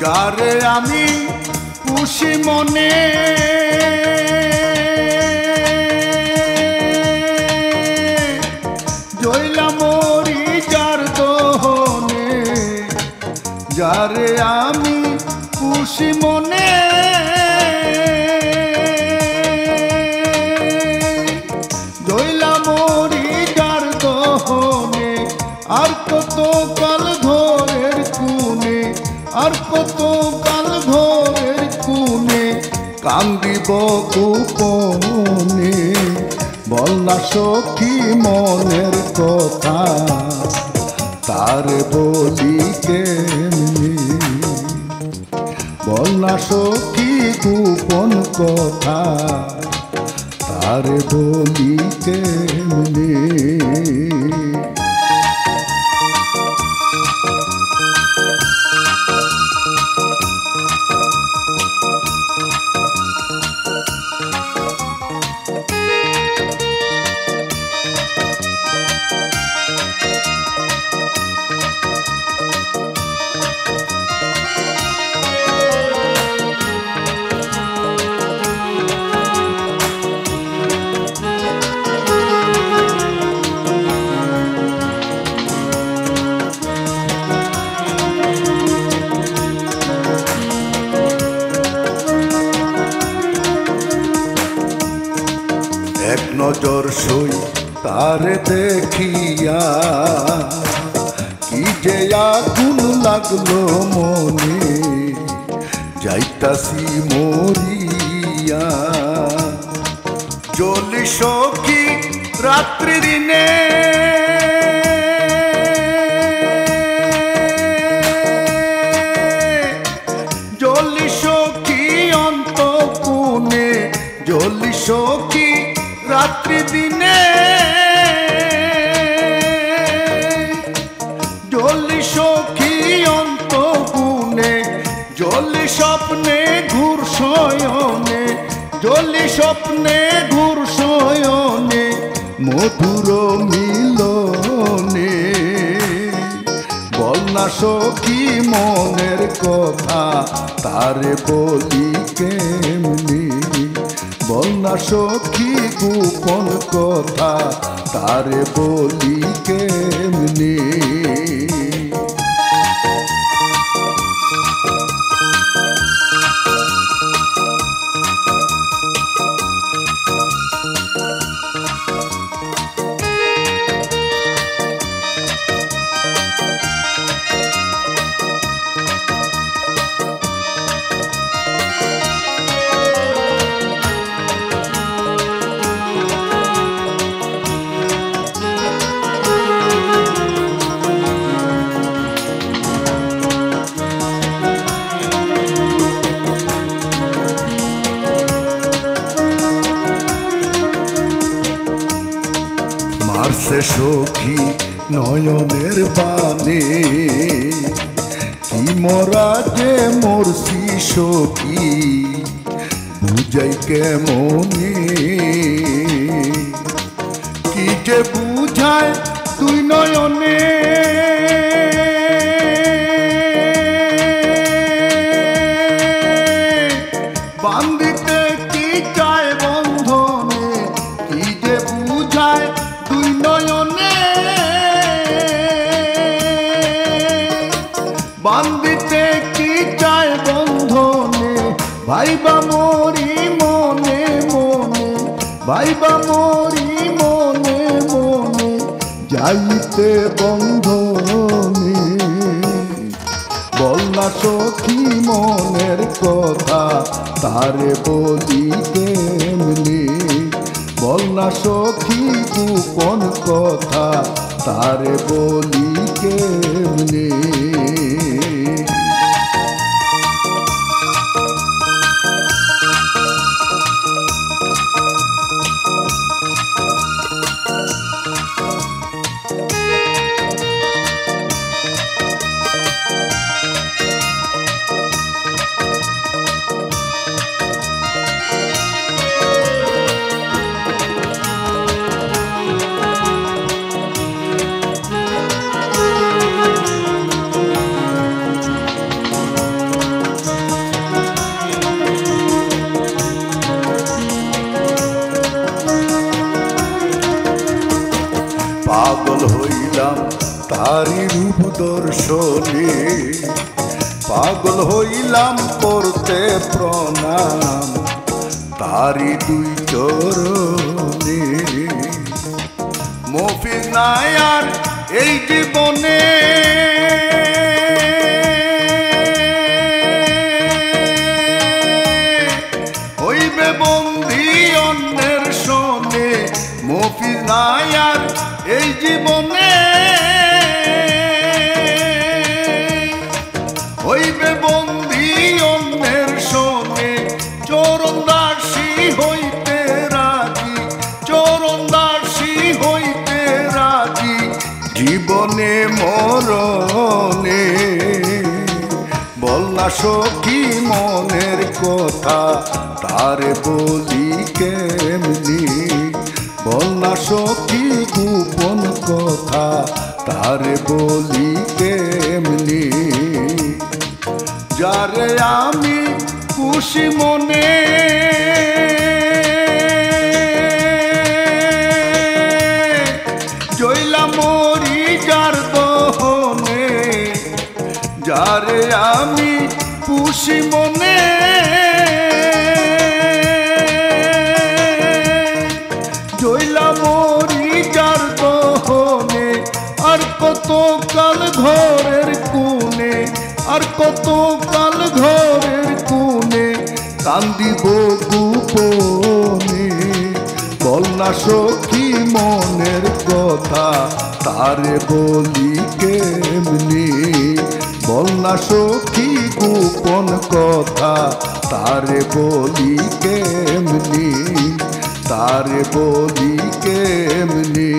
যারে আমি খুশি মনে জইলা মরি যার দহনে, যারে আমি খুশি মনে জইলা মরি যার দহনে। আর কত কাল ঘরের কোণে, আর কত কাল ঘরের কোণে কান্দিব গোপনে। বল না সখী মনের কথা, তার বলি কেমনি। বল না সখী গোপন কথা, তার বলি কেমনি। এক নজর সই তারে দেখিয়া কি যে আগুন লাগলো মনে, যাইতাছি মরিয়া। জ্বলি সখী রাত্রি দিনে জ্বলি সখী অন্তঃপুরে, জ্বলি সখী রাত্রি দিনে জ্বলি সখী অন্তঃপুরে। জ্বলি স্বপ্নে ঘুর শয়নে, জ্বলি স্বপ্নে ঘুর শয়নে মধুর মিলনে। বল না সখী মনের কথা, তারে বলি কেমনি। বল না সখী গোপন কথা, তারে বলি কেমনি। মারছে সখী নয়নের বানে, কি মরা যে মরছি সখী বুঝাই কেমনে। কি যে বুঝায় তুই নয়নে বান্দিতে কি চায় বন্ধনে। কি যে বুঝায় তুই নয়নে বান্দিতে কি চায় বন্ধনে। ভাইবা মরি মনে মনে, ভাইবা মরি মনে মনে যাইতে বন্ধনে। বল না সখী মনের কথা, তারে বলি কেমনি। বল না সখী গোপন কথা, তারে বলি কেমনি। দর্শনে পাগল হইলাম করতে প্রণাম তারি দুই চরণে। মফিজ নাই আর এই জীবনে হইবে বন্দী অন্যের শোনে। মফিজ নাই আর এই জীবনে হইবে বন্দী অন্যের শোনে। চরণ দাসী হইতে রাজি, চরণ দাসী হইতে রাজি জীবনে মরণে। বল না সখী মনের কথা তারে বলি কেমনি, বল না সখী গোপন কথা তারে বলি কেমনি। যারে আমি খুশি মনে জইলা মরি যার দহনে, যারে আমি খুশি মনে জইলা মরি যার দহনে। আর কত কাল ঘরের কোণে, আর কত কাল ঘরের কোণে কান্দিব গোপনে। বল না সখী মনের কথা তারে বলি কেমনি, বল না সখী গোপন কথা তারে বলি কেমনি, তারে বলি কেমনি।